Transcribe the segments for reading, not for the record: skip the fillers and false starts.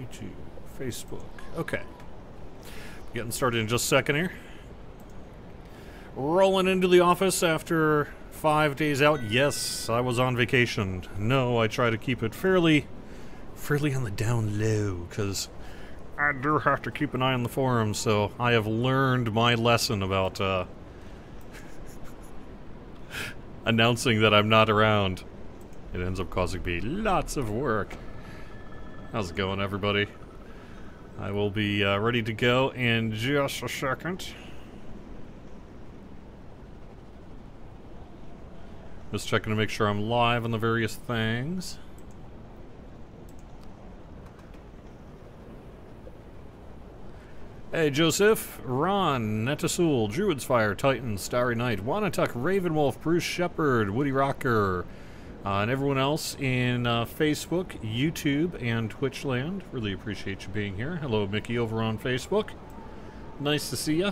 YouTube, Facebook. Okay. Getting started in just a second here. Rolling into the office after 5 days out. Yes, I was on vacation. No, I try to keep it fairly on the down low, because I do have to keep an eye on the forums, so I have learned my lesson about announcing that I'm not around. It ends up causing me lots of work. How's it going, everybody? I will be ready to go in just a second. Just checking to make sure I'm live on the various things. Hey, Joseph, Ron, Netasul, Druid's Fire, Titan, Starry Night, Wanatuck, Ravenwolf, Bruce Shepard, Woody Rocker, and everyone else in Facebook, YouTube, and Twitch land. Really appreciate you being here. Hello, Mickey, over on Facebook. Nice to see ya.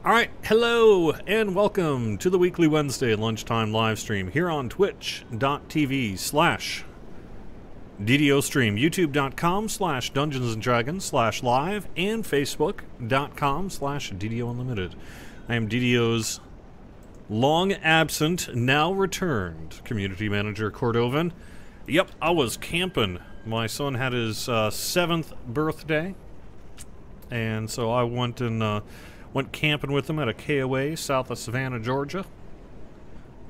Alright, hello, and welcome to the weekly Wednesday lunchtime live stream here on twitch.tv/DDO stream, youtube.com/Dungeons and Dragons/live, and facebook.com/DDO Unlimited. I am DDO's long absent, now returned Community Manager Cordovan. Yep, I was camping. My son had his 7th birthday, and so I went camping with him at a KOA south of Savannah, Georgia.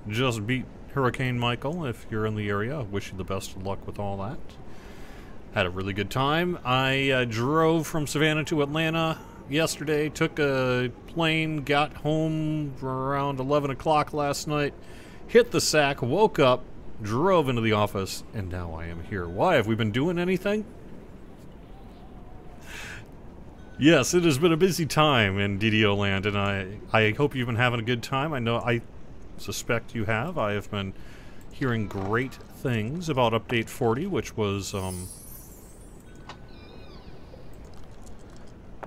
Just beat Hurricane Michael. If you're in the area, I wish you the best of luck with all that. Had a really good time. I drove from Savannah to Atlanta yesterday, took a plane, got home around 11 o'clock last night, hit the sack, woke up, drove into the office, and now I am here. Why? Have we been doing anything? Yes, it has been a busy time in DDO land, and I hope you've been having a good time. I suspect you have. I have been hearing great things about Update 40, which was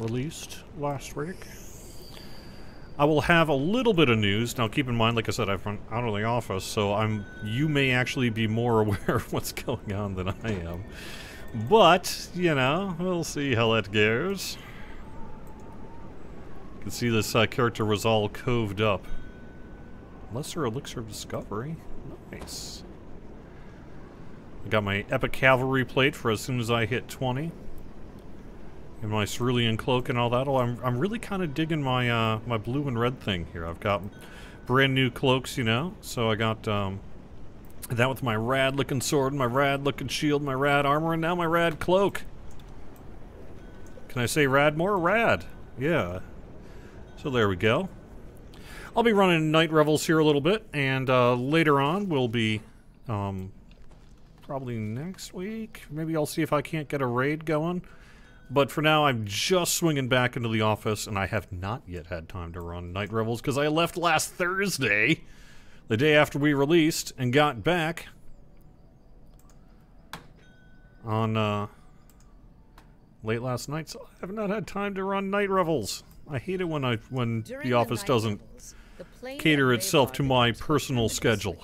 released last week. I will have a little bit of news. Now keep in mind, like I said, I've been out of the office, so you may actually be more aware of what's going on than I am. But, you know, we'll see how that goes. You can see this character was all coved up. Lesser Elixir of Discovery. Nice. I got my Epic Cavalry plate for as soon as I hit 20. And my Cerulean Cloak and all that. Oh, I'm really kind of digging my my blue and red thing here. I've got brand new cloaks, you know. So I got that with my rad looking sword, my rad looking shield, my rad armor, and now my rad cloak. Can I say rad more? Rad. Yeah. So there we go. I'll be running Night Revels here a little bit, and later on we'll be probably next week. Maybe I'll see if I can't get a raid going. But for now, I'm just swinging back into the office, and I have not yet had time to run Night Revels because I left last Thursday, the day after we released, and got back on late last night, so I have not had time to run Night Revels. I hate it when the office doesn't cater itself to my personal schedule.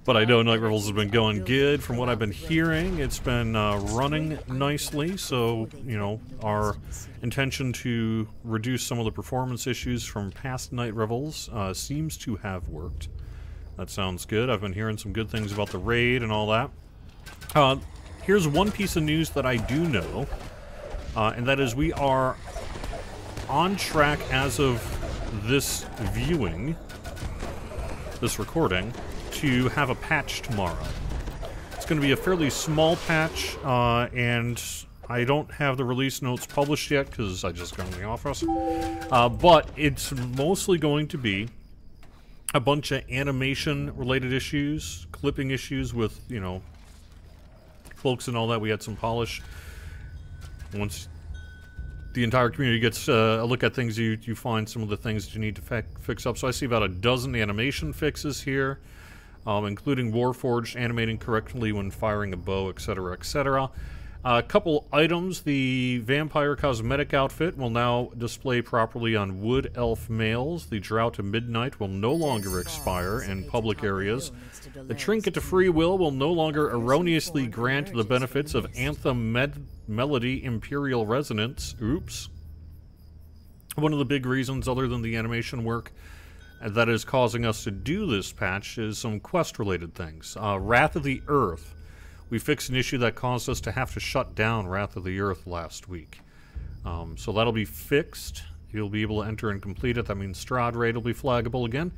But I know Night Revels has been going good. From what I've been hearing, it's been running nicely, so, you know, our intention to reduce some of the performance issues from past Night Revels seems to have worked. That sounds good. I've been hearing some good things about the raid and all that. Here's one piece of news that I do know, and that is we are on track as of this viewing, this recording, to have a patch tomorrow. It's going to be a fairly small patch, and I don't have the release notes published yet because I just got in the office. But it's mostly going to be a bunch of animation-related issues, clipping issues with, you know, cloaks and all that. We had some polish. Once the entire community gets a look at things, you find some of the things that you need to fix up. So I see about a dozen animation fixes here, including Warforged animating correctly when firing a bow, etc., etc. A couple items. The Vampire Cosmetic outfit will now display properly on Wood Elf males. The Drought to Midnight will no longer expire in public areas. The Trinket to Free Will will no longer erroneously grant the benefits of Anthem Melody Imperial Resonance. Oops. One of the big reasons, other than the animation work, that is causing us to do this patch is some quest-related things. Wrath of the Earth. We fixed an issue that caused us to have to shut down Wrath of the Earth last week. So that'll be fixed. You'll be able to enter and complete it. That means Strahd raid will be flaggable again.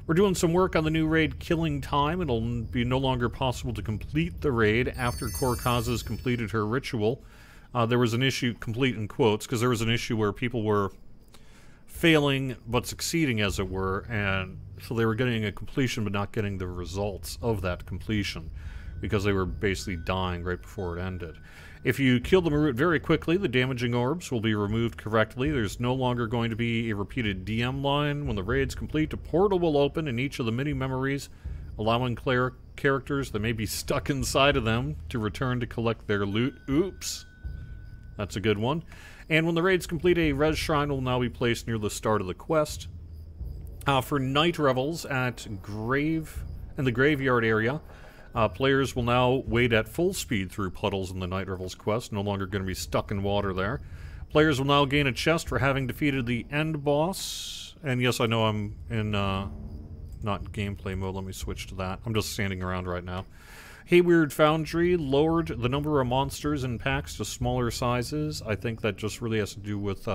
We're doing some work on the new raid Killing Time. It'll be no longer possible to complete the raid after Korkaza's completed her ritual. There was an issue, complete in quotes, because there was an issue where people were failing but succeeding, as it were, and so they were getting a completion but not getting the results of that completion, because they were basically dying right before it ended. If you kill the Marut very quickly, the damaging orbs will be removed correctly. There's no longer going to be a repeated DM line. When the raid's complete, a portal will open in each of the mini-memories, allowing characters that may be stuck inside of them to return to collect their loot. Oops. That's a good one. And when the raid's complete, a res shrine will now be placed near the start of the quest. For night revels in the graveyard area, players will now wade at full speed through puddles in the Night Revels quest, no longer going to be stuck in water there. Players will now gain a chest for having defeated the end boss. And yes, I know I'm in not gameplay mode. Let me switch to that. I'm just standing around right now. Hayward Foundry lowered the number of monsters in packs to smaller sizes. I think that just really has to do with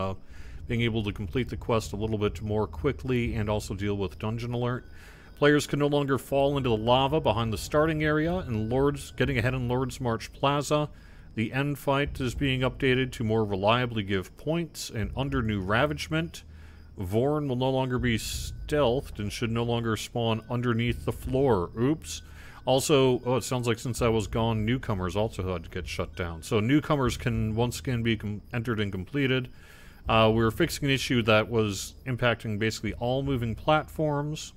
being able to complete the quest a little bit more quickly and also deal with Dungeon Alert. Players can no longer fall into the lava behind the starting area and getting ahead in Lord's March Plaza. The end fight is being updated to more reliably give points, and under new ravagement, Vorn will no longer be stealthed and should no longer spawn underneath the floor. Oops. Also, it sounds like since I was gone, Newcomers also had to get shut down. So Newcomers can once again be entered and completed. We're fixing an issue that was impacting basically all moving platforms.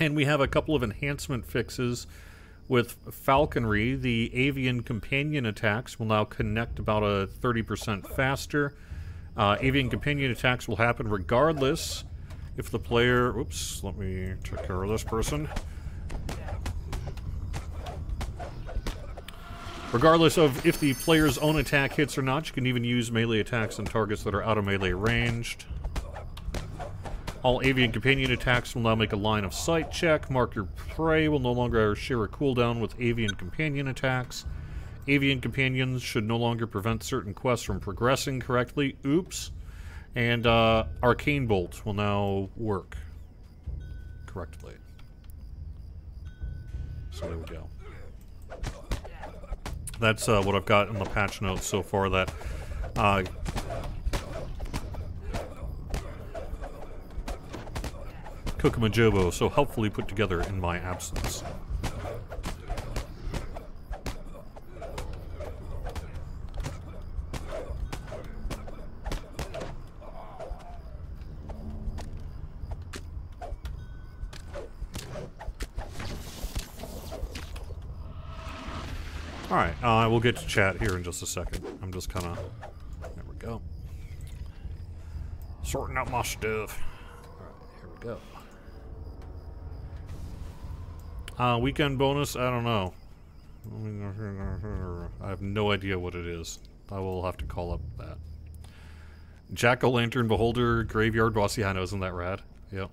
And we have a couple of enhancement fixes with Falconry. The Avian Companion attacks will now connect about a 30% faster. Avian Companion attacks will happen regardless if the player... Oops, let me take care of this person. Regardless of if the player's own attack hits or not, you can even use melee attacks on targets that are out of melee ranged. All Avian Companion attacks will now make a line of sight check. Mark Your Prey will no longer share a cooldown with Avian Companion attacks. Avian Companions should no longer prevent certain quests from progressing correctly. Oops. And Arcane Bolt will now work correctly. So there we go. That's what I've got in the patch notes so far. That Kokomajobo so helpfully put together in my absence. Alright, we'll get to chat here in just a second. I'm just kind of... There we go. Sorting out my stuff. Alright, here we go. Weekend bonus? I don't know. I have no idea what it is. I will have to call up that. Jack-o'-lantern beholder graveyard boss. Yeah, I know, isn't that rad? Yep.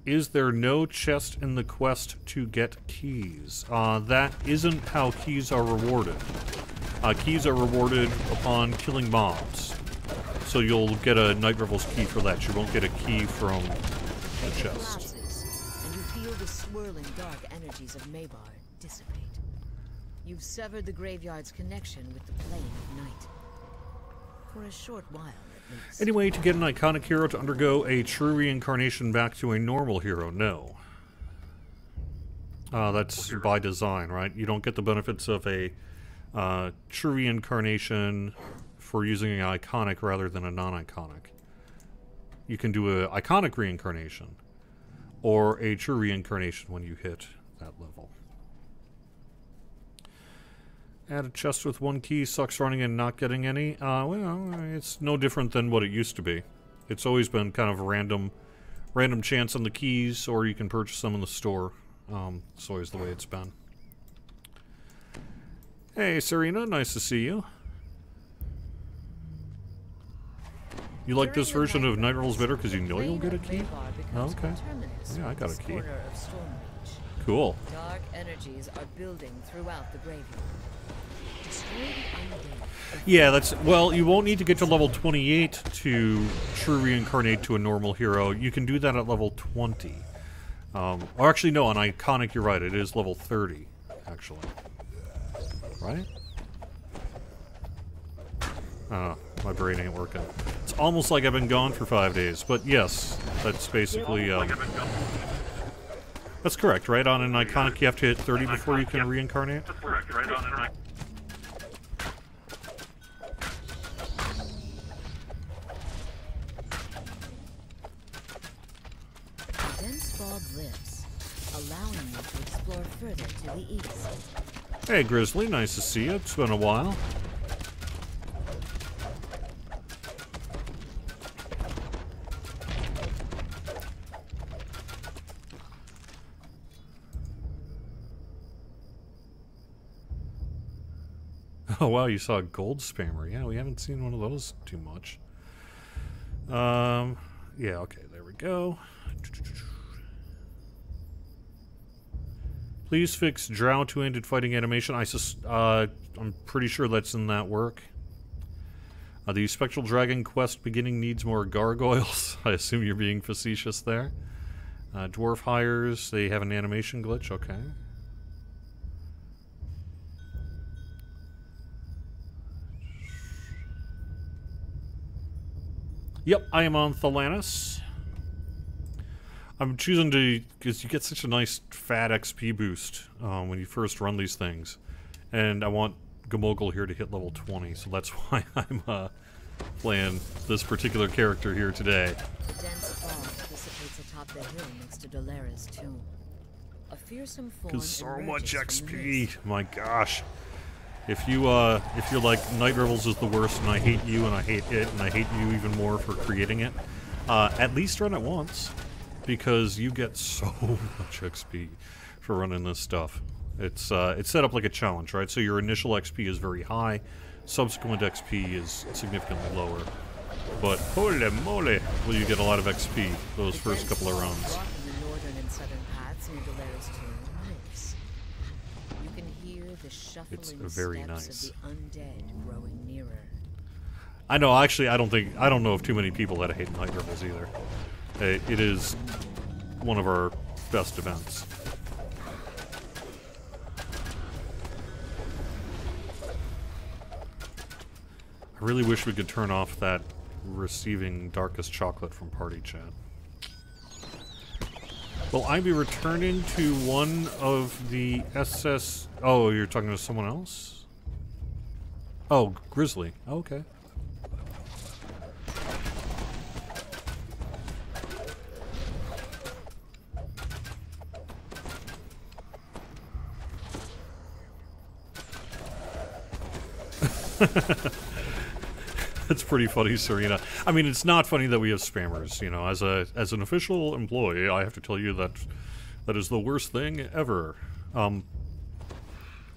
Is there no chest in the quest to get keys? That isn't how keys are rewarded. Keys are rewarded upon killing mobs. So you'll get a Night Revels key for that. You won't get a key from the chest. And you feel the swirling dark energies of Mabar dissipate. You've severed the graveyard's connection with the plane of night. For a short while, at least. Anyway, to get an iconic hero to undergo a true reincarnation back to a normal hero, no. That's by design, right? You don't get the benefits of a true reincarnation for using an iconic rather than a non-iconic. You can do an iconic reincarnation or a true reincarnation when you hit that level. Add a chest with 1 key, sucks running and not getting any. Well, it's no different than what it used to be. It's always been kind of a random chance on the keys, or you can purchase them in the store. It's always the way it's been. Hey, Serena, nice to see you. You like this version of Night Revels better because you know you'll get a key? Oh, okay. Yeah, I got a key. Cool. Dark energies are building throughout the graveyard. Destroy the undead. Yeah, that's... Well, you won't need to get to level 28 to true reincarnate to a normal hero. You can do that at level 20. Or actually, no, on Iconic, you're right. It is level 30, actually. Right? My brain ain't working. It's almost like I've been gone for 5 days, but yes, that's basically, that's correct, right? On an Iconic, you have to hit 30 before you can reincarnate? That's correct, right? On an dense fog lifts, allowing you to explore further to the east. Hey, Grizzly, nice to see you. It's been a while. Oh wow, you saw a gold spammer. Yeah, we haven't seen one of those too much. Yeah, okay, there we go. Please fix Drow two-handed fighting animation. I'm pretty sure that's in that work. The Spectral Dragon quest beginning needs more gargoyles. I assume you're being facetious there. Dwarf hires, they have an animation glitch, okay. Yep, I am on Thalanis. I'm choosing to, because you get such a nice fat XP boost when you first run these things. And I want Gamogul here to hit level 20, so that's why I'm playing this particular character here today. The dense fog dissipates atop the hill next to Dolera's tomb. A fearsome form Because so much emerges from the XP, mist. my gosh. If you're like, Night Revels is the worst, and I hate you, and I hate it, and I hate you even more for creating it, at least run it once, because you get so much XP for running this stuff. It's set up like a challenge, right? So your initial XP is very high, subsequent XP is significantly lower. But holy moly, will you get a lot of XP those The first dense couple of fog rounds. blocking the northern and southern paths near Dolera's tomb lifts. You can hear the shuffling It's very steps nice. of the undead growing nearer. I know, actually, I don't know of too many people that hate Night Revels either. It is one of our best events. I really wish we could turn off that receiving darkest chocolate from party chat. Will I be returning to one of the SS... Oh, you're talking to someone else? Oh, Grizzly. Oh, okay. That's pretty funny, Serena. I mean, it's not funny that we have spammers, you know. As an official employee, I have to tell you that that is the worst thing ever. We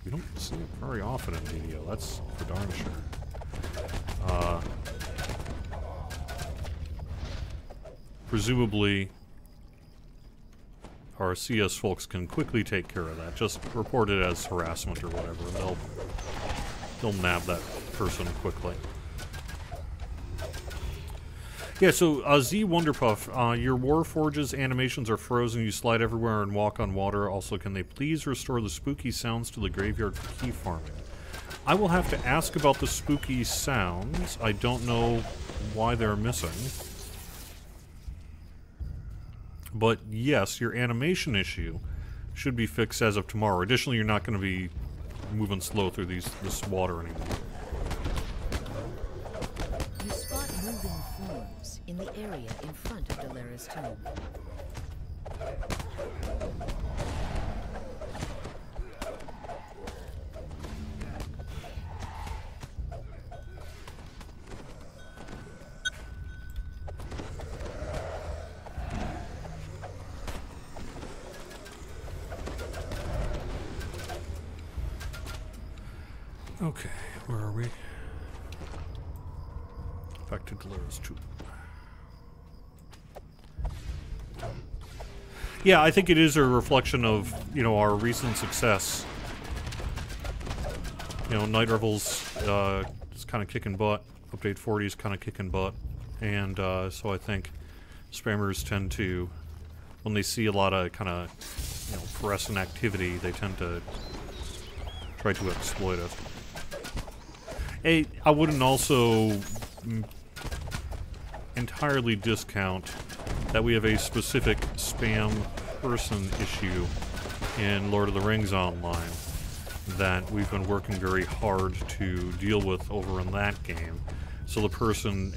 don't see it very often in DDO, that's for darn sure. Presumably, our CS folks can quickly take care of that. Just report it as harassment or whatever, and they'll nab that person quickly. Yeah, so Z Wonderpuff, your Warforge's animations are frozen. You slide everywhere and walk on water. Also, can they please restore the spooky sounds to the graveyard for key farming? I will have to ask about the spooky sounds. I don't know why they're missing. But yes, your animation issue should be fixed as of tomorrow. Additionally, you're not going to be moving slow through this water anymore. You spot moving forms in the area in front of Dolera's tomb. Okay, where are we? Back to Dolores 2. Yeah, I think it is a reflection of, you know, our recent success. You know, Night Revels is kind of kicking butt. Update 40 is kind of kicking butt. And so I think spammers tend to, when they see a lot of kind of, you know, fluorescent activity, they tend to try to exploit it. I wouldn't also entirely discount that we have a specific spam person issue in Lord of the Rings Online that we've been working very hard to deal with over in that game. So the person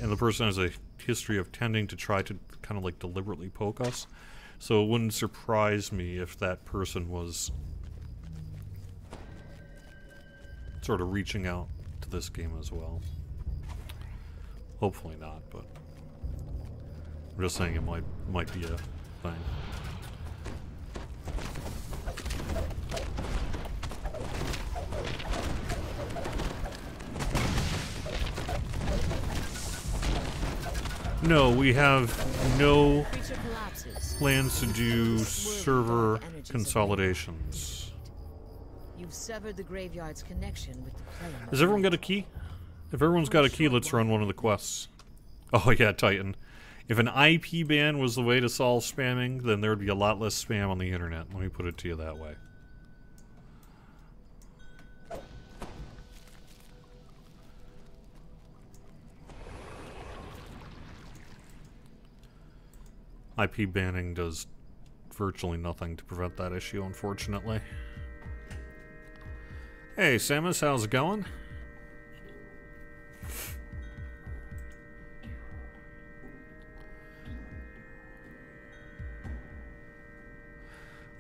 has a history of tending to try to kind of like deliberately poke us. So it wouldn't surprise me if that person was sort of reaching out to this game as well. Hopefully not, but I'm just saying it might be a thing. No, we have no plans to do server consolidations. You've severed the graveyard's connection with the plane. Has everyone got a key? If everyone's got a key, let's run one of the quests. Oh yeah, Titan. If an IP ban was the way to solve spamming, then there would be a lot less spam on the internet. Let me put it to you that way. IP banning does virtually nothing to prevent that issue, unfortunately. Hey, Samus, how's it going?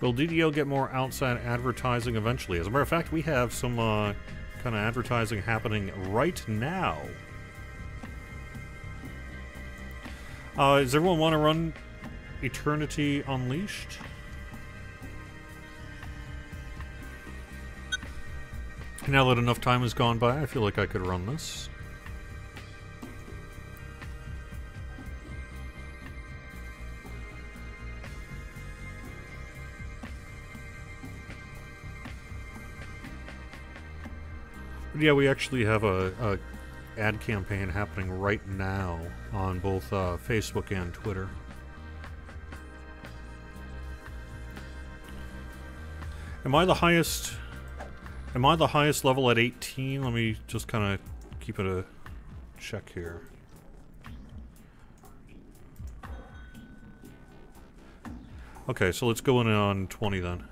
Will DDO get more outside advertising eventually? As a matter of fact, we have some kind of advertising happening right now. Does everyone want to run Eternity Unleashed? Now that enough time has gone by, I feel like I could run this. But yeah, we actually have a ad campaign happening right now on both Facebook and Twitter. Am I the highest level at 18? Let me just kind of keep it a check here. Okay, so let's go in on 20 then.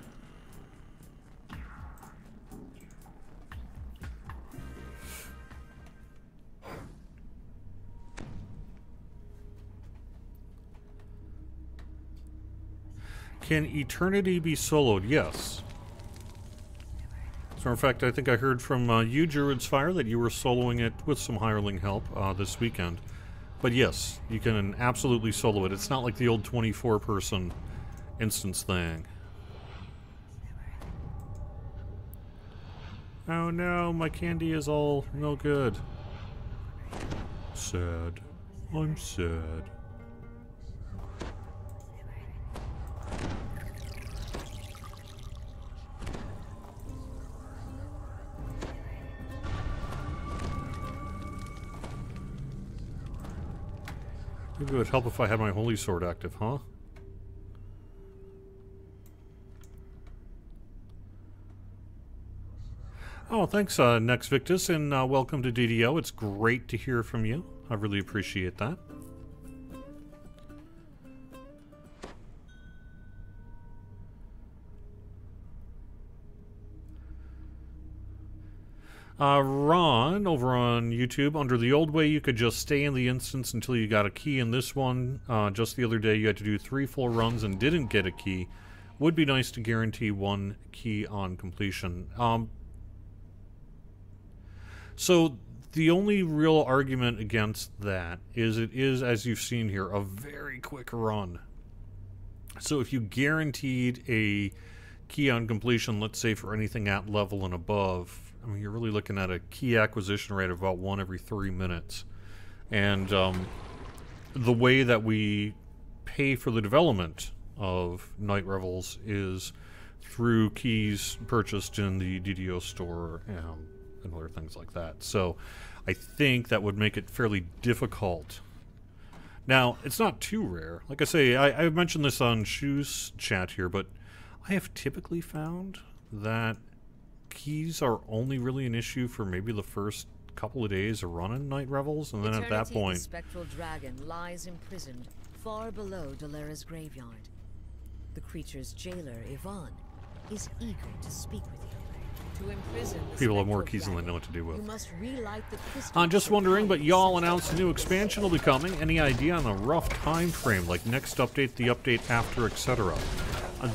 Can Eternity be soloed? Yes. So in fact, I think I heard from you, Druid's Fire, that you were soloing it with some hireling help this weekend. But yes, you can absolutely solo it. It's not like the old 24-person instance thing. Oh no, my candy is all no good. Sad. I'm sad. Maybe it would help if I had my Holy Sword active, huh? Oh, thanks, Next Victus, and welcome to DDO. It's great to hear from you. I really appreciate that. Ron, over on YouTube, under the old way, you could just stay in the instance until you got a key. In this one, just the other day, you had to do 3 full runs and didn't get a key. Would be nice to guarantee 1 key on completion. So, the only real argument against that is it is, as you've seen here, a very quick run. So if you guaranteed a key on completion, let's say for anything at level and above, I mean, you're really looking at a key acquisition rate of about 1 every 3 minutes. And the way that we pay for the development of Night Revels is through keys purchased in the DDO store and other things like that. So I think that would make it fairly difficult. Now, it's not too rare. Like I say, I mentioned this on Shu's chat here, but I have typically found that keys are only really an issue for maybe the first couple of days of running Night Revels, and then at that point... The spectral dragon lies imprisoned far below Dolera's graveyard. The creature's jailer, Yvonne, is eager to speak with you. To imprison the people have more spectral keys than they dragon, know what to do with. you must relight the crystal I'm just wondering, but y'all announced a new expansion will be coming. Any idea on a rough time frame, like next update, the update after, etc.?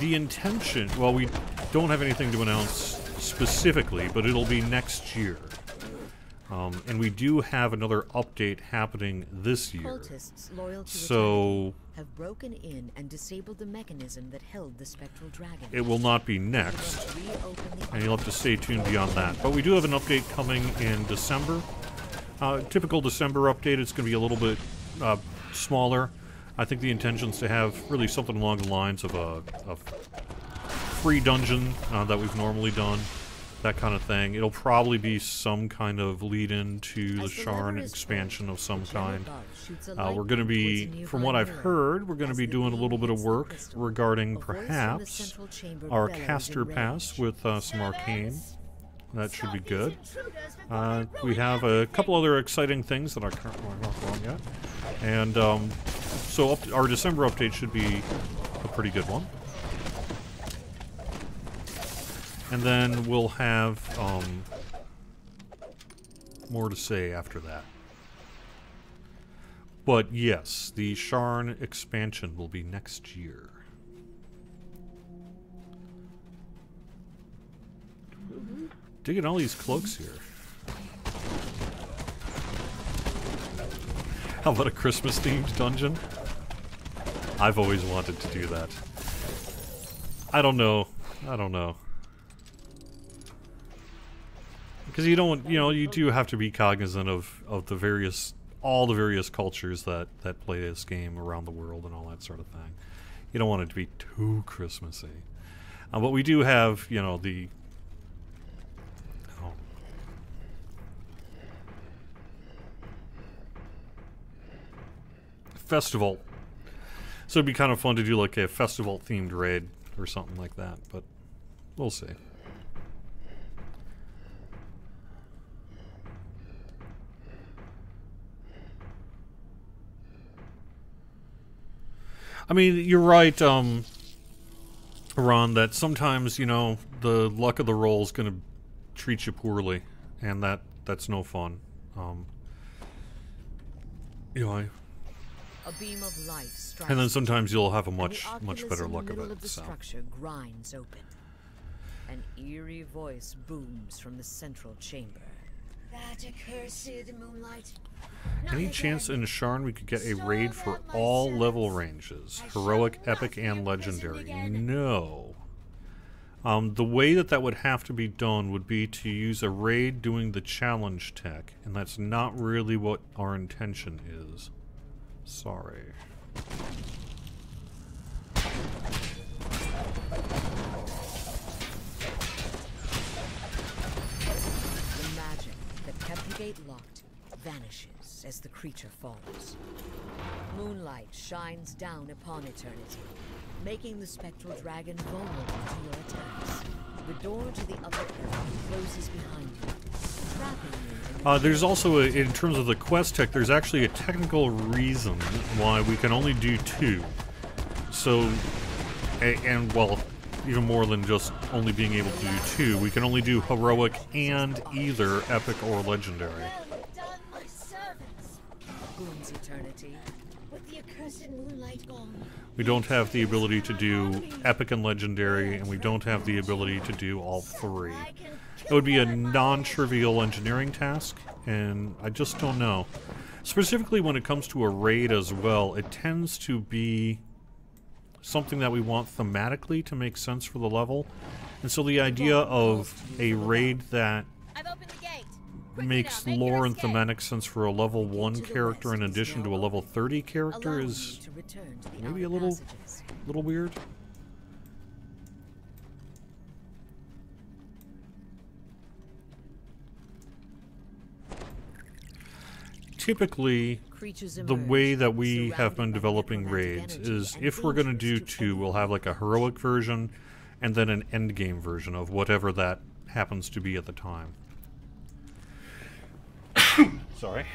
The intention, well, we don't have anything to announce specifically, but it'll be next year. And we do have another update happening this year. Cultists loyal to So have broken in and disabled the mechanism that held the spectral dragon. it will not be next, and you'll have to stay tuned beyond that. But we do have an update coming in December. Typical December update, it's going to be a little bit smaller. I think the intention is to have really something along the lines of a free dungeon that we've normally done. That kind of thing. It'll probably be some kind of lead-in to the Sharn expansion of some kind. We're going to be, from what I've heard, we're going to be doing a little bit of work regarding perhaps our caster pass with some arcane. That should be good. We have a couple other exciting things that are currently not wrong yet. And so our December update should be a pretty good one. And then we'll have more to say after that. But yes, the Sharn expansion will be next year. Digging all these cloaks here. How about a Christmas-themed dungeon? I've always wanted to do that. I don't know. Because you don't, you do have to be cognizant of all the various cultures that play this game around the world and all that sort of thing. You don't want it to be too Christmassy. But we do have, the... festival. So it'd be kind of fun to do like a festival-themed raid or something like that, but we'll see. I mean, you're right, Ron, that sometimes, the luck of the roll is going to treat you poorly, and that's no fun. A beam of light strikes, and then sometimes you'll have a much better in luck the of middle it. The So. structure grinds open. An eerie voice booms from the central chamber. That accursed moonlight. Any chance in Sharn we could get a raid for all level ranges? Heroic, epic, and legendary? No. The way that would have to be done would be to use a raid doing the challenge tech, and that's not really what our intention is. Sorry. The magic that kept the gate locked vanishes as the creature falls. Moonlight shines down upon eternity, making the spectral dragon vulnerable to your attacks. The door to the upper earth closes behind you, trapping you in the There's also, in terms of the quest tech, there's actually a technical reason why we can only do 2. So, and well, even more than just only being able to do 2, we can only do heroic and either epic or legendary. Well done, my servants. Booms eternity, with the accursed moonlight gone. We don't have the ability to do epic and legendary, and we don't have the ability to do all 3. It would be a non-trivial engineering task, and I just don't know. Specifically when it comes to a raid as well, it tends to be something that we want thematically to make sense for the level. And so the idea of a raid that I've opened the gate. Quickly makes now, make your lore and escape. thematic sense for a level The gate 1 to the character in west is addition to now a level open, 30 character allowing is you to return to the maybe a outer little passages. weird. Typically, Creatures the emerge, way that we have surrounded been by developing necromantic raids energy is and if we're going to do dangerous to two, we'll have like a heroic version and then an endgame version of whatever that happens to be at the time. Sorry.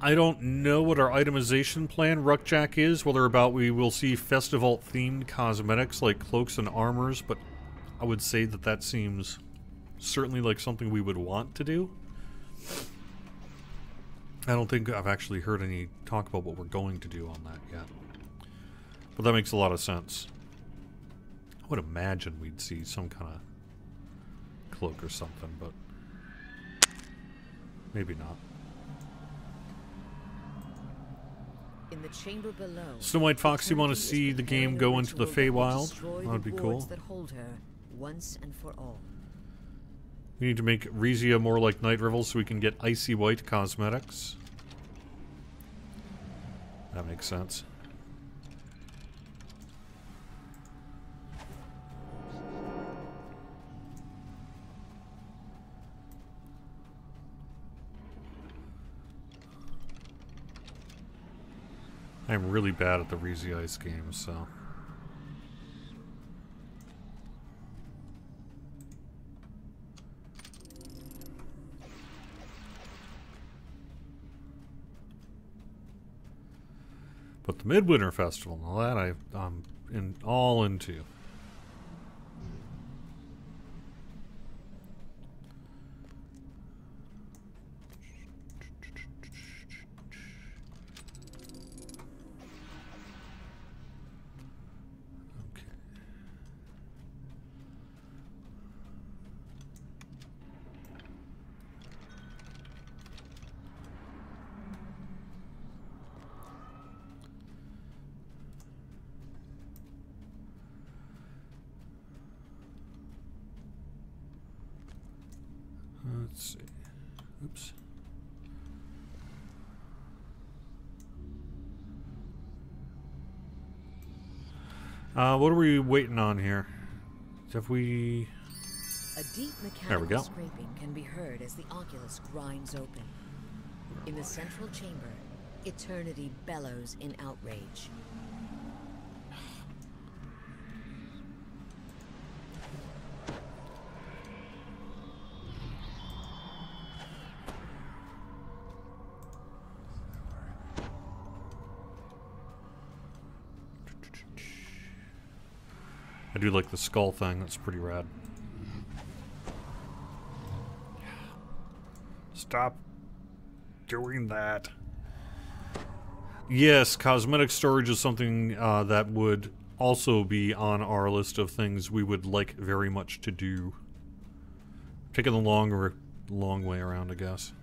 I don't know what our itemization plan, Ruckjack, is, whether about we will see festival-themed cosmetics like cloaks and armors, but I would say that that seems certainly like something we would want to do. I don't think I've actually heard any talk about what we're going to do on that yet. But that makes a lot of sense. I would imagine we'd see some kind of cloak or something, but maybe not. In the chamber below, Snow White Fox, you want to Eternity see is the game preparing go a into the ritual that will Feywild? destroy That would the be wards cool. that hold her once and for all. We need to make Rezia more like Night Revels so we can get icy white cosmetics. That makes sense. I'm really bad at the Rezia Ice games, so... But the Midwinter Festival, and all that I'm all into. Okay. Let's see. Oops. What are we waiting on here? Have we... A deep There we mechanical go. scraping can be heard as the oculus grinds open. In the central chamber, eternity bellows in outrage. I do like the skull thing, that's pretty rad. Stop doing that. Yes, cosmetic storage is something that would also be on our list of things we would like very much to do. Taking the long way around, I guess.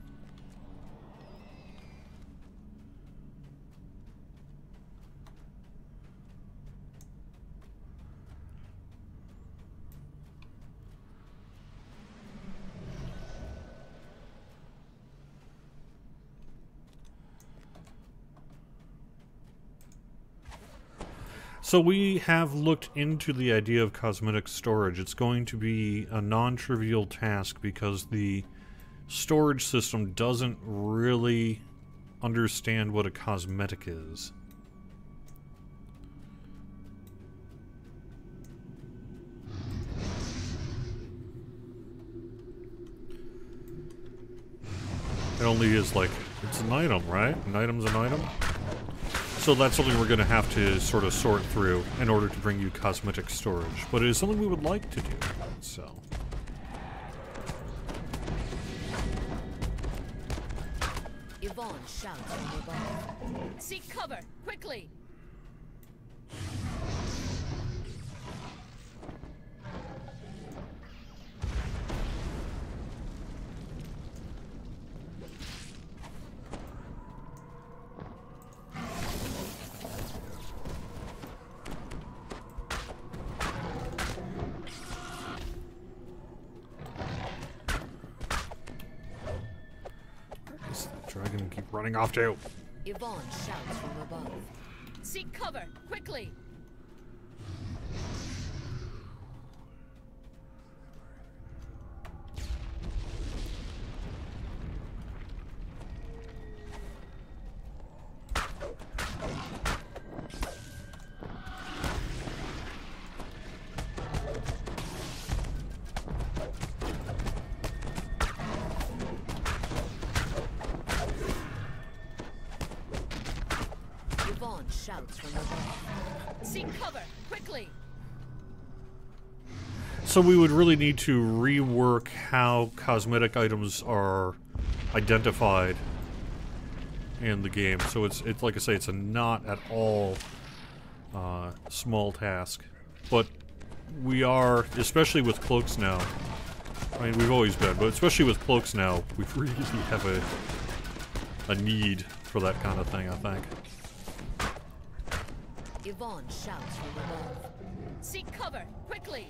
So we have looked into the idea of cosmetic storage. It's going to be a non-trivial task because the storage system doesn't really understand what a cosmetic is. It only is like, it's an item, right? An item's an item? So that's something we're going to have to sort of sort through in order to bring you cosmetic storage. But it is something we would like to do, so... Yvonne shouts from above. Seek cover, quickly! Dragon keep running off to. Yvonne shouts from above. Seek cover, quickly! Yvonne shouts from above. Seek cover, quickly! So we would really need to rework how cosmetic items are identified in the game. So it's like I say, it's a not at all small task. But we are, especially with cloaks now. I mean, we've always been, but especially with cloaks now, we really have a need for that kind of thing, I think. Yvonne shouts from above. Seek cover, quickly!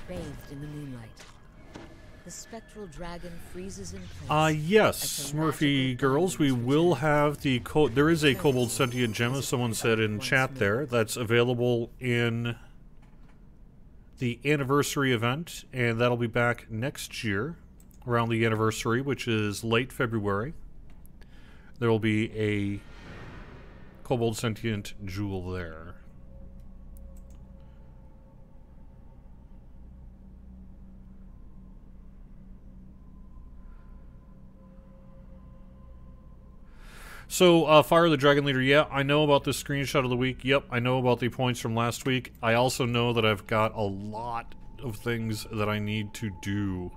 Bathed in the moonlight. The spectral dragon freezes in place. Yes, Smurfy girls, we will have the there is a Kobold Sentient Gem, as someone said in chat there, that's available in the anniversary event, and that'll be back next year, around the anniversary, which is late February. There will be a Kobold Sentient Jewel there. So, Fire the Dragon Leader, yeah, I know about this screenshot of the week. Yep, I know about the points from last week. I also know that I've got a lot of things that I need to do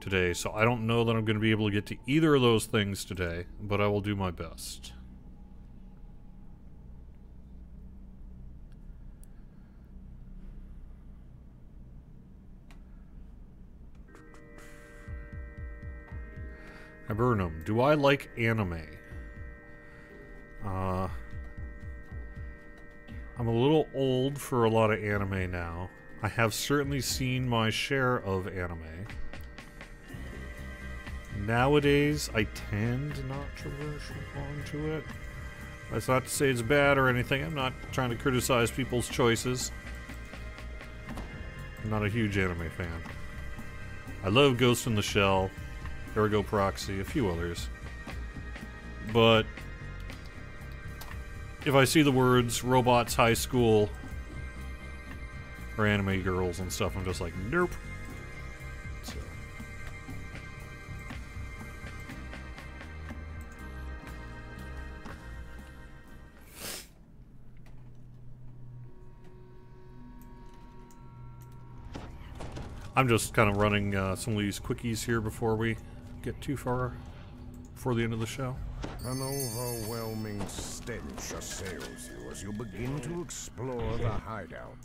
today. So I don't know that I'm going to be able to get to either of those things today, but I will do my best. Hibernum, do I like anime? I'm a little old for a lot of anime now. I have certainly seen my share of anime. Nowadays, I tend not to rush onto it. That's not to say it's bad or anything. I'm not trying to criticize people's choices. I'm not a huge anime fan. I love Ghost in the Shell, Ergo Proxy, a few others. But if I see the words robots, high school, or anime girls and stuff, I'm just like, nope. So. I'm just kind of running some of these quickies here before we get too far before the end of the show. An overwhelming stench assails you as you begin to explore the hideout.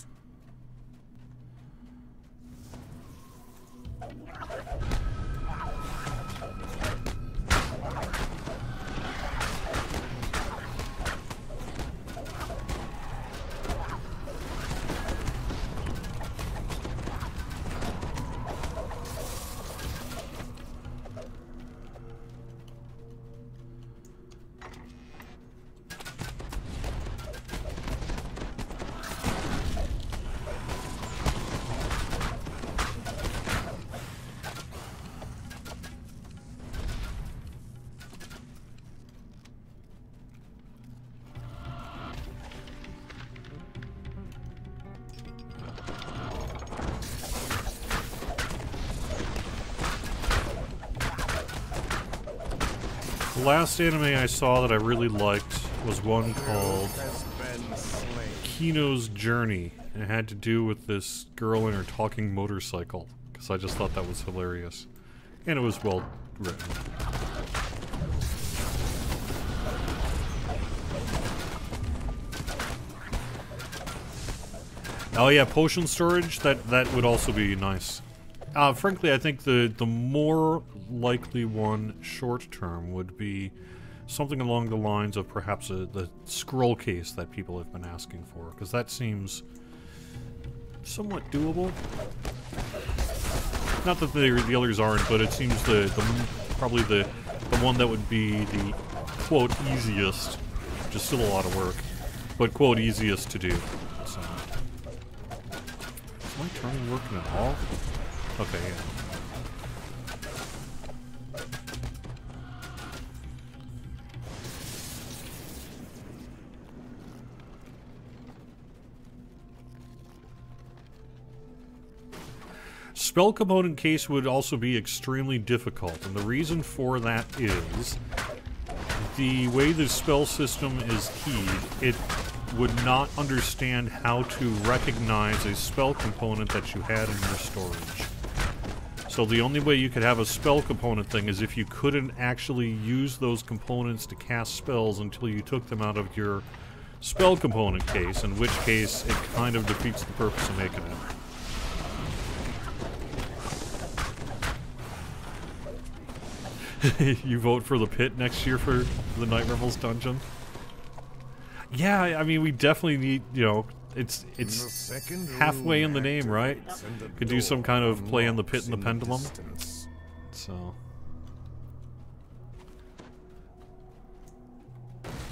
The last anime I saw that I really liked was one called Kino's Journey. And it had to do with this girl in her talking motorcycle, because I just thought that was hilarious. And it was well written. Oh yeah, potion storage, that would also be nice. Frankly, I think the more likely one short term would be something along the lines of perhaps the scroll case that people have been asking for, because that seems somewhat doable. Not that the others aren't, but it seems probably the one that would be the quote easiest, which is still a lot of work, but quote easiest to do. So. Is my turning working at all? Okay, yeah. Spell component case would also be extremely difficult, and the reason for that is the way the spell system is keyed, it would not understand how to recognize a spell component that you had in your storage. So the only way you could have a spell component thing is if you couldn't actually use those components to cast spells until you took them out of your spell component case, in which case it kind of defeats the purpose of making it. You vote for the pit next year for the Night Revels dungeon? Yeah, I mean, we definitely need, you know, it's halfway in the name, right? Could do some kind of play on the pit and the pendulum. So.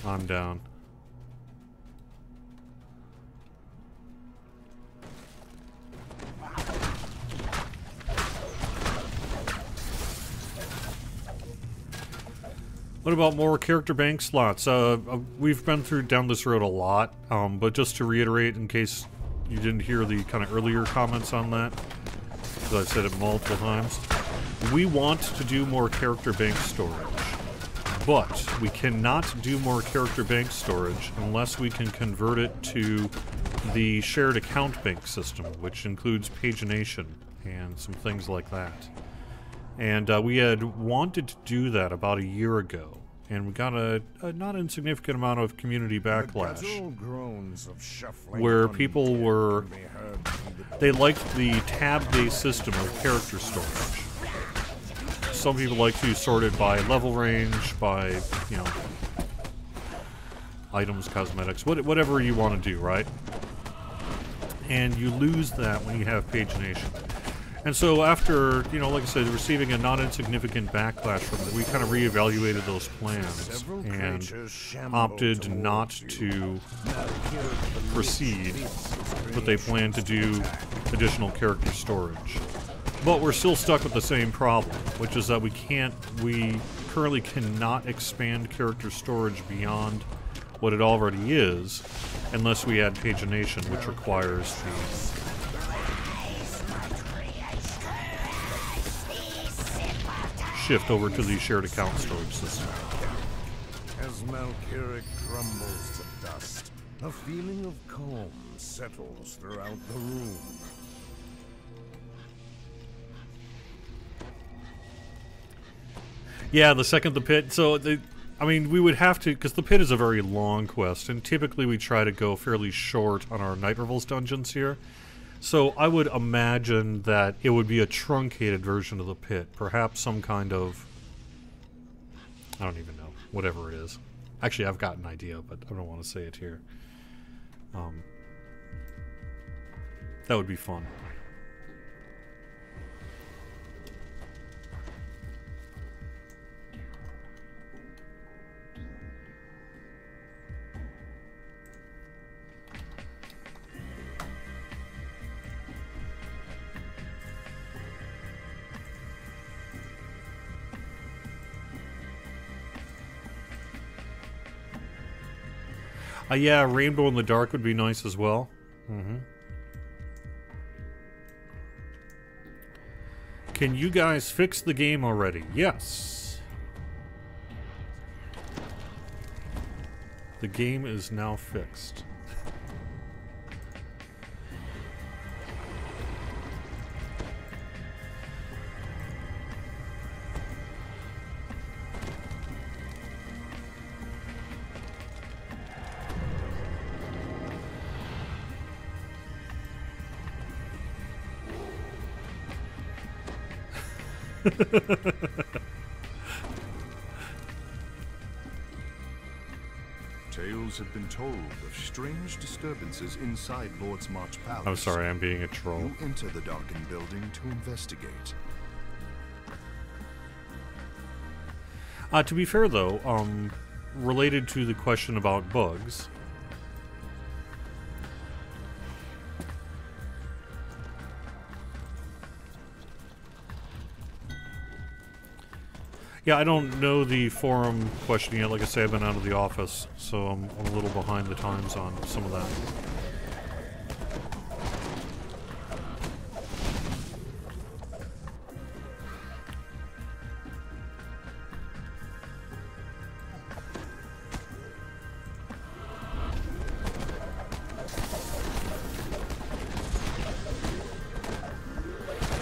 I'm down. What about more character bank slots? We've been down this road a lot, but just to reiterate, in case you didn't hear the kind of earlier comments on that, because I've said it multiple times, we want to do more character bank storage, but we cannot do more character bank storage unless we can convert it to the shared account bank system, which includes pagination and some things like that. And we had wanted to do that about a year ago, and we got a not insignificant amount of community backlash, where people were, they liked the tab-based system of character storage. Some people like to sort it by level range, by, you know, items, cosmetics, whatever you want to do, right? And you lose that when you have pagination. And so after, you know, like I said, receiving a non-insignificant backlash from it, we kind of reevaluated those plans and opted not to proceed with a plan to do additional character storage. But we're still stuck with the same problem, which is that we currently cannot expand character storage beyond what it already is, unless we add pagination, which requires the shift over to the shared account storage system. As Malkiric crumbles to dust, a feeling of calm settles throughout the room. Yeah, the second the pit. So, I mean, we would have to, because the pit is a very long quest, and typically we try to go fairly short on our Night Revels dungeons here. So I would imagine that it would be a truncated version of the pit. Perhaps some kind of, I don't even know, whatever it is. Actually, I've got an idea, but I don't want to say it here. That would be fun. Yeah, Rainbow in the Dark would be nice as well. Can you guys fix the game already? Yes. The game is now fixed. Tales have been told of strange disturbances inside Lord's March Palace. I'm sorry, I'm being a troll. You enter the darkened building to investigate. To be fair, though, related to the question about bugs, yeah, I don't know the forum question yet. Like I say, I've been out of the office, so I'm a little behind the times on some of that.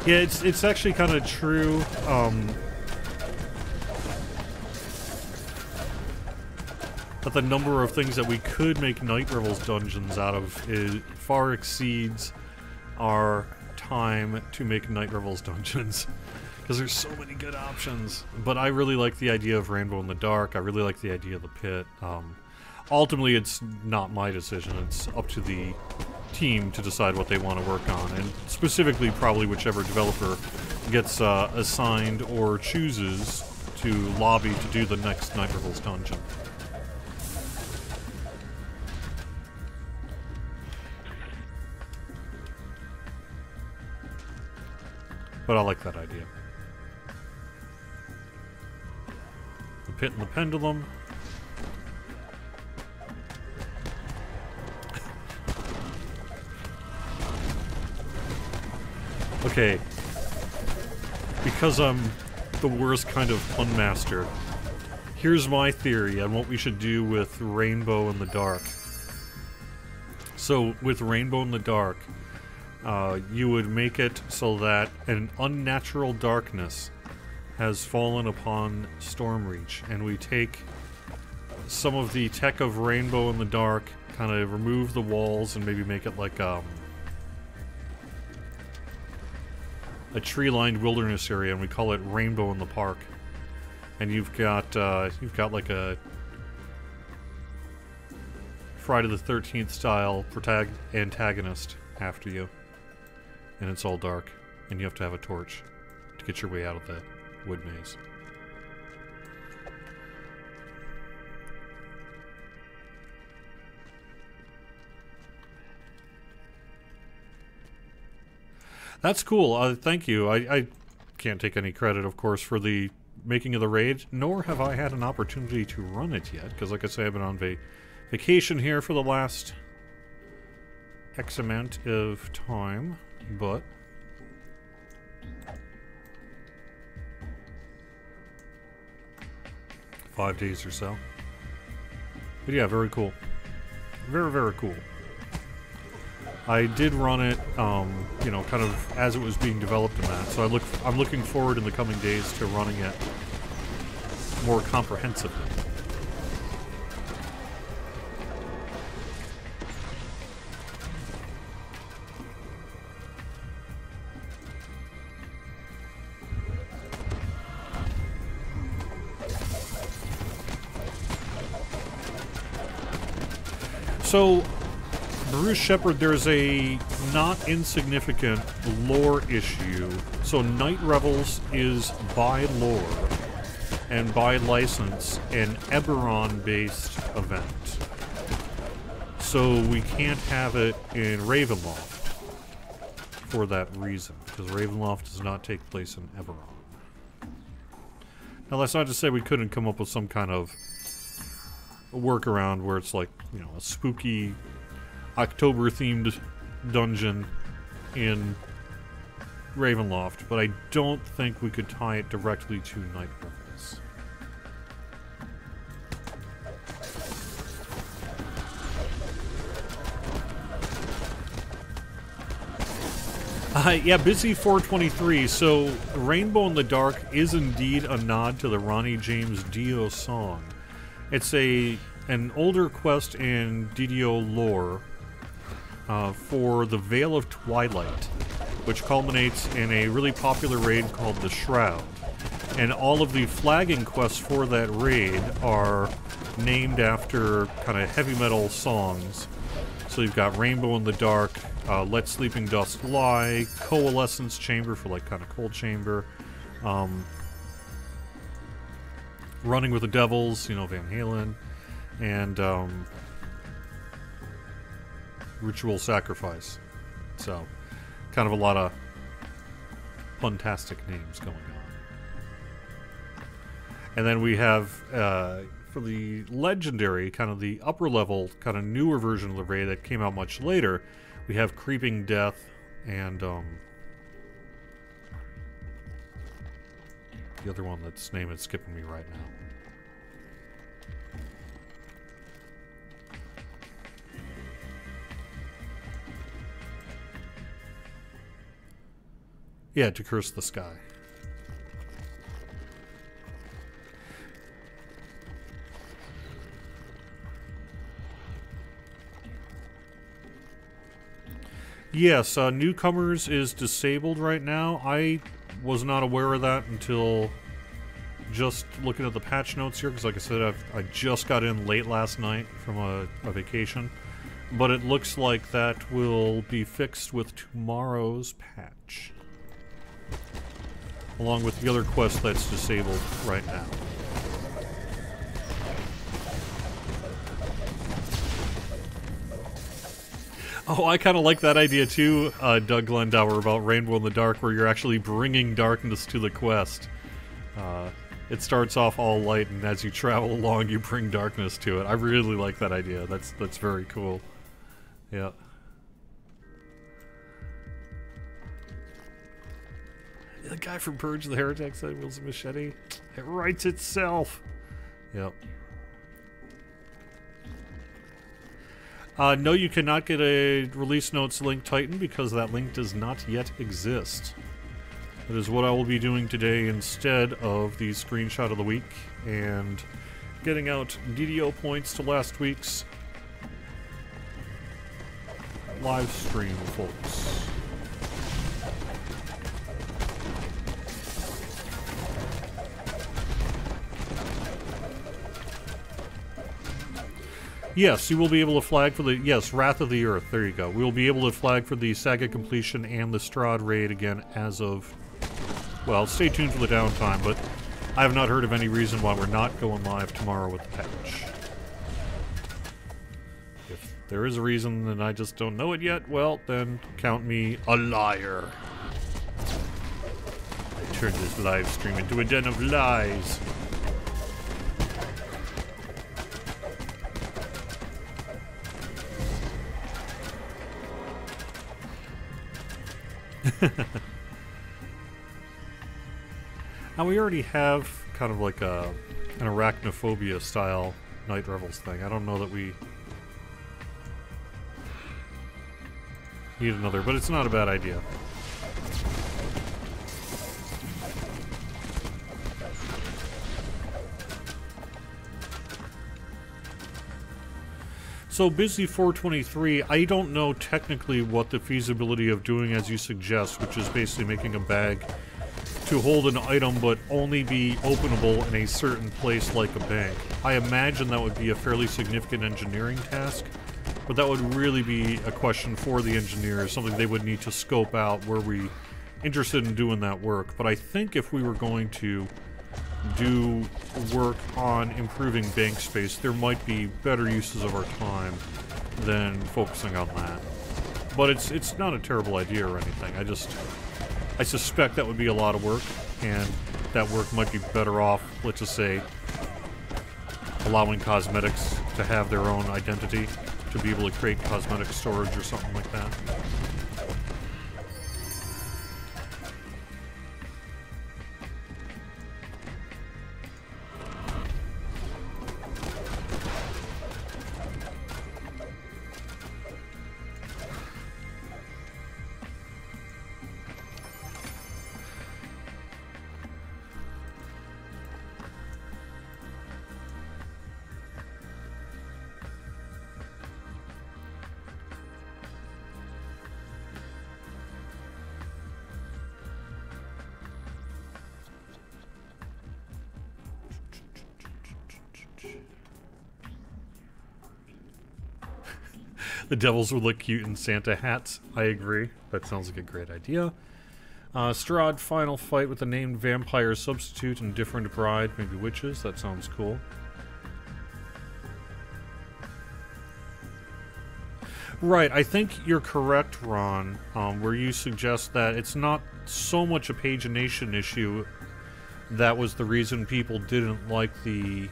Yeah, it's actually kind of true. That the number of things that we could make Night Revels dungeons out of far exceeds our time to make Night Revels dungeons. Because there's so many good options. But I really like the idea of Rainbow in the Dark. I really like the idea of the pit. Ultimately, it's not my decision. It's up to the team to decide what they want to work on. And specifically, probably whichever developer gets assigned or chooses to lobby to do the next Night Revels dungeon. But I like that idea. The pit and the pendulum. Okay. Because I'm the worst kind of pun master, here's my theory on what we should do with Rainbow in the Dark. So, with Rainbow in the Dark, you would make it so that an unnatural darkness has fallen upon Stormreach, and we take some of the tech of Rainbow in the Dark, kind of remove the walls, and maybe make it like a tree-lined wilderness area, and we call it Rainbow in the Park. And you've got like a Friday the 13th style antagonist after you. And it's all dark, and you have to have a torch to get your way out of the wood maze. That's cool. Thank you. I can't take any credit, of course, for the making of the raid, nor have I had an opportunity to run it yet, because like I say, I've been on vacation here for the last X amount of time. But $5 days or so. But yeah, very cool. Very, very cool. I did run it, you know, kind of as it was being developed in that. So I'm looking forward in the coming days to running it more comprehensively. So, Bruce Shepard, there's a not insignificant lore issue. So Night Revels is by lore and by license an Eberron-based event. So we can't have it in Ravenloft for that reason, because Ravenloft does not take place in Eberron. Now that's not to say we couldn't come up with some kind of workaround where it's like, you know, a spooky October-themed dungeon in Ravenloft, but I don't think we could tie it directly to Night Revels. Yeah, Busy 423. So, Rainbow in the Dark is indeed a nod to the Ronnie James Dio song. It's an older quest in DDO lore for the Veil of Twilight, which culminates in a really popular raid called the Shroud. And all of the flagging quests for that raid are named after kind of heavy metal songs. So you've got Rainbow in the Dark, Let Sleeping Dust Lie, Coalescence Chamber for like kind of cold chamber, Running with the Devils, you know, Van Halen, and Ritual Sacrifice. So kind of a lot of fantastic names going on. And then we have, for the legendary, kind of the upper level, kind of newer version of the raid that came out much later, we have Creeping Death and, the other one that's name is skipping me right now. Yeah, To Curse the Sky. Yes, Newcomers is disabled right now. I was not aware of that until just looking at the patch notes here, because like I said, I just got in late last night from a vacation. But it looks like that will be fixed with tomorrow's patch, along with the other quest that's disabled right now. Oh, I kind of like that idea too, Doug Glendower, about Rainbow in the Dark, where you're actually bringing darkness to the quest. It starts off all light, and as you travel along, you bring darkness to it. I really like that idea. That's very cool. Yeah. The guy from Purge the Heretic said wields a machete. It writes itself. Yep. No, you cannot get a release notes link Titan because that link does not yet exist. That is what I will be doing today instead of the screenshot of the week and getting out DDO points to last week's live stream, folks. Yes, you will be able to flag for the... Yes, Wrath of the Earth. There you go. We will be able to flag for the Saga Completion and the Strahd raid again as of... Well, stay tuned for the downtime, but I have not heard of any reason why we're not going live tomorrow with the patch. If there is a reason and I just don't know it yet, well, then count me a liar. I turned this live stream into a den of lies. Now we already have kind of like an arachnophobia style Night Revels thing. I don't know that we need another, but it's not a bad idea. So Busy 423, I don't know technically what the feasibility of doing as you suggest, which is basically making a bag to hold an item but only be openable in a certain place like a bank. I imagine that would be a fairly significant engineering task, but that would really be a question for the engineers, something they would need to scope out. Were we interested in doing that work? But I think if we were going to do work on improving bank space, there might be better uses of our time than focusing on that. But it's not a terrible idea or anything. I suspect that would be a lot of work, and that work might be better off, let's just say, allowing cosmetics to have their own identity, to be able to create cosmetic storage or something like that. The devils would look cute in Santa hats. I agree. That sounds like a great idea. Strahd final fight with a named vampire substitute and different bride, maybe witches. That sounds cool. Right, I think you're correct, Ron, where you suggest that it's not so much a pagination issue that was the reason people didn't like the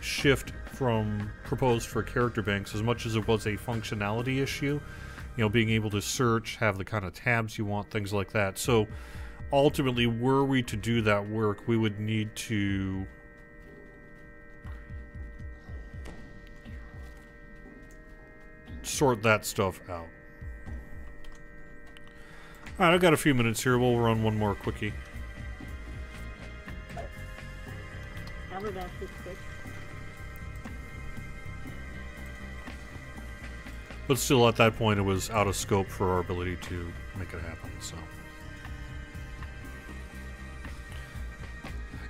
shift from proposed for character banks as much as it was a functionality issue. You know, being able to search, have the kind of tabs you want, things like that. So, ultimately, were we to do that work, we would need to sort that stuff out. Alright, I've got a few minutes here. We'll run one more quickie. But still, at that point, it was out of scope for our ability to make it happen, so.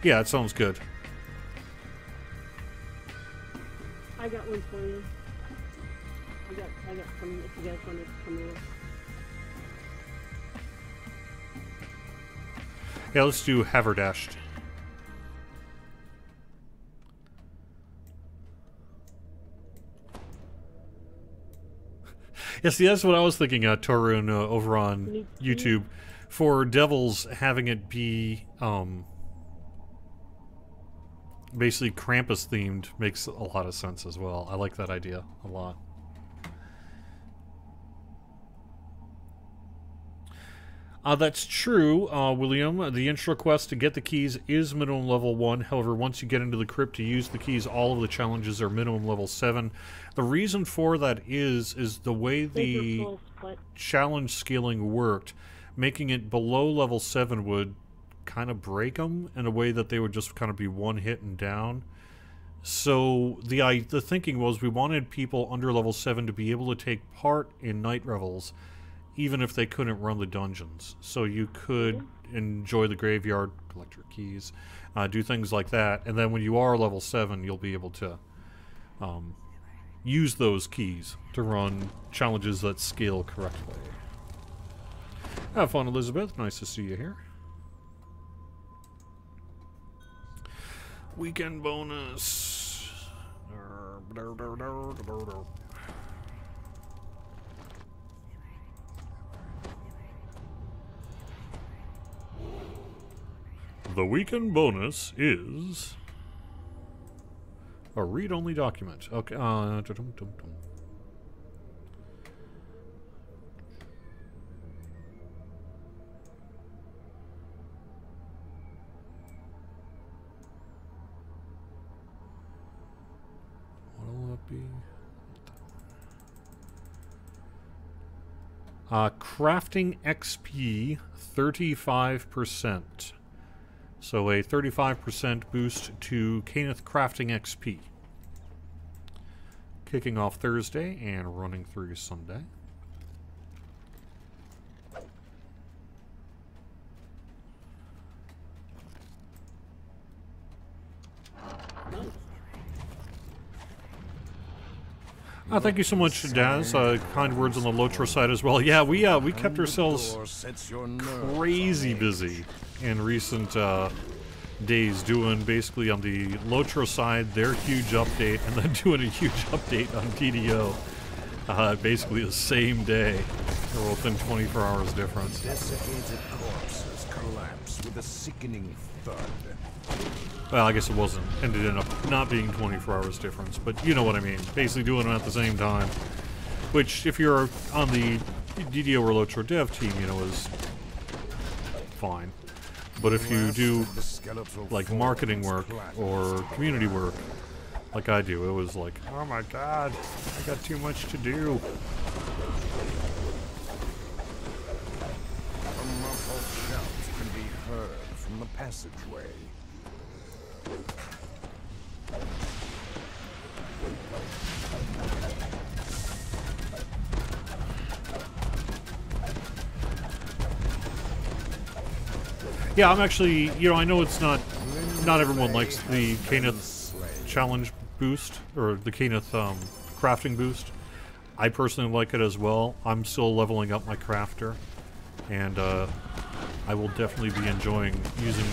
Yeah, it sounds good. I got one for you. I got some if you guys want to come in. Yeah, let's do Haverdashed. Yeah, see, that's what I was thinking, Torun, over on YouTube. For Devils, having it be basically Krampus themed makes a lot of sense as well. I like that idea a lot. That's true, William. The intro quest to get the keys is minimum level 1. However, once you get into the crypt to use the keys, all of the challenges are minimum level 7. The reason for that is the way the challenge scaling worked. Making it below level 7 would kind of break them in a way that they would just kind of be one hit and down. So the thinking was we wanted people under level 7 to be able to take part in night revels even if they couldn't run the dungeons. So you could enjoy the graveyard, collect your keys, do things like that, and then when you are level 7, you'll be able to use those keys to run challenges that scale correctly. Have fun, Elizabeth. Nice to see you here. Weekend bonus. The weekend bonus is a read-only document. Okay. What will it be? Crafting XP 35%. So a 35% boost to Caneth Crafting XP. Kicking off Thursday and running through Sunday. Thank you so much, Daz. Kind words on the Lotro side as well. Yeah, we kept ourselves crazy busy in recent days, doing basically on the Lotro side their huge update, and then doing a huge update on DDO. Basically the same day, or within 24 hours difference. Desiccated corpses collapse with a sickening thud. Well, I guess it wasn't. Ended up not being 24 hours difference, but you know what I mean. Basically doing them at the same time. Which, if you're on the DDO or Lotro dev team, you know, is fine. But if you do, like, marketing work or community work, like I do, it was like, oh my god, I got too much to do. A muffled shout can be heard from the passageway. Yeah, I'm actually, you know, I know it's not everyone likes the Caneth challenge boost, or the Caneth crafting boost. I personally like it as well. I'm still leveling up my crafter, and I will definitely be enjoying using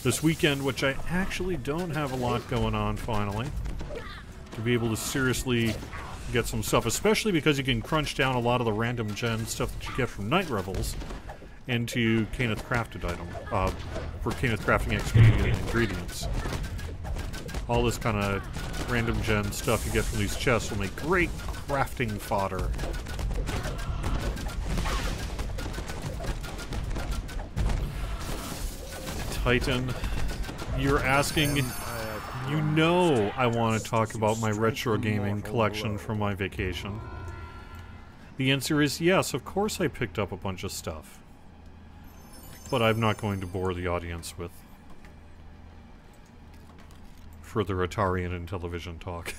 this weekend, which I actually don't have a lot going on finally, to be able to seriously get some stuff, especially because you can crunch down a lot of the random gen stuff that you get from Night Revels into Kenneth crafted item, for Kenneth crafting XP and ingredients. All this kind of random gen stuff you get from these chests will make great crafting fodder. Titan, you're asking, you know I want to talk about my retro gaming collection from my vacation. The answer is yes, of course I picked up a bunch of stuff. But I'm not going to bore the audience with further Atari and Intellivision talk.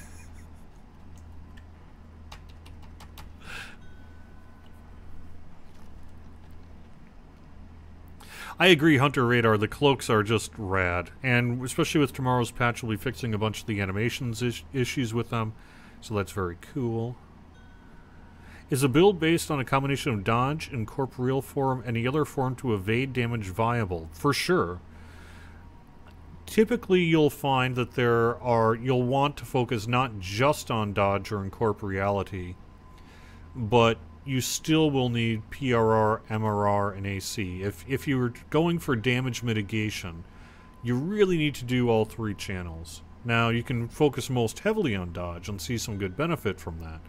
I agree, Hunter Radar, the cloaks are just rad. And especially with tomorrow's patch, we'll be fixing a bunch of the animations issues with them. So that's very cool. Is a build based on a combination of dodge, incorporeal form, and any other form to evade damage viable? For sure. Typically, you'll find that you'll want to focus not just on dodge or incorporeality, but you still will need PRR, MRR, and AC. If you were going for damage mitigation, you really need to do all three channels. Now, you can focus most heavily on dodge and see some good benefit from that.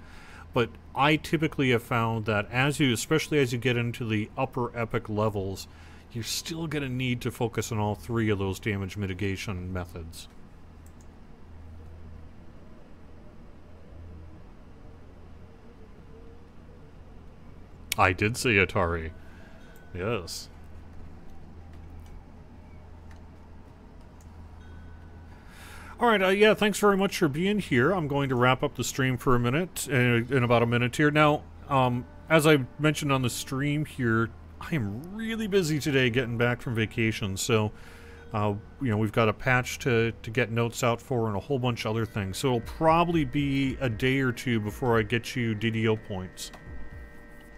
But I typically have found that especially as you get into the upper epic levels, you're still going to need to focus on all three of those damage mitigation methods. I did say Atari. Yes. Alright, yeah, thanks very much for being here. I'm going to wrap up the stream for a minute, in about a minute here. Now, as I mentioned on the stream here, I am really busy today getting back from vacation, so, you know, we've got a patch to get notes out for and a whole bunch of other things. So it'll probably be a day or two before I get you DDO points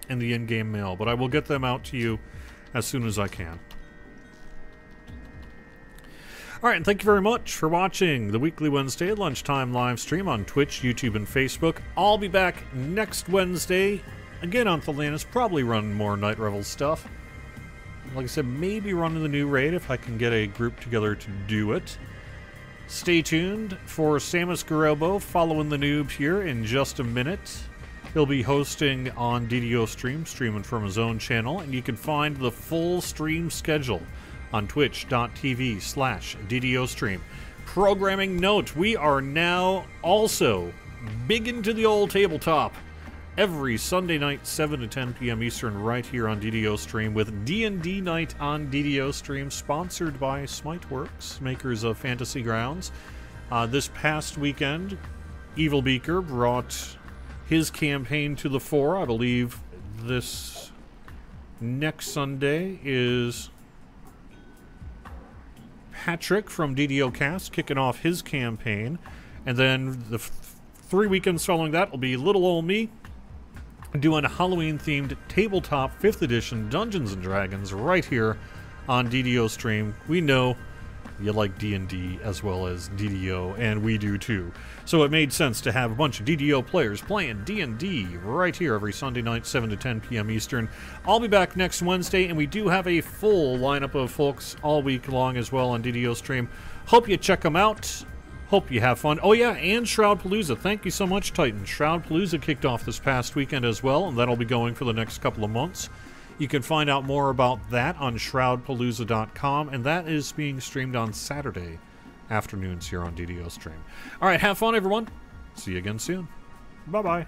in the in-game mail, but I will get them out to you as soon as I can. Alright, and thank you very much for watching the weekly Wednesday lunchtime live stream on Twitch, YouTube, and Facebook. I'll be back next Wednesday, again on Thelanis, probably running more Night Revels stuff. Like I said, maybe running the new raid if I can get a group together to do it. Stay tuned for Samus Garobo following the noob here in just a minute. He'll be hosting on DDO streaming from his own channel, and you can find the full stream schedule on twitch.tv/DDO stream. Programming note, we are now also big into the old tabletop. Every Sunday night, 7 to 10 p.m. Eastern, right here on DDO stream, with D&D night on DDO stream, sponsored by Smiteworks, makers of Fantasy Grounds. This past weekend, Evil Beaker brought his campaign to the fore. I believe this next Sunday is Patrick from DDO Cast kicking off his campaign, and then the 3 weekends following that will be little old me doing a Halloween-themed tabletop 5th edition Dungeons & Dragons right here on DDO stream. We know you like D&D as well as DDO, and we do too. So it made sense to have a bunch of DDO players playing D&D right here every Sunday night, 7 to 10 p.m. Eastern. I'll be back next Wednesday, and we do have a full lineup of folks all week long as well on DDO stream. Hope you check them out. Hope you have fun. Oh yeah, and Shroudpalooza. Thank you so much, Titan. Shroudpalooza kicked off this past weekend as well, and that'll be going for the next couple of months. You can find out more about that on shroudpalooza.com, and that is being streamed on Saturday afternoons here on DDO stream. All right, have fun, everyone. See you again soon. Bye-bye.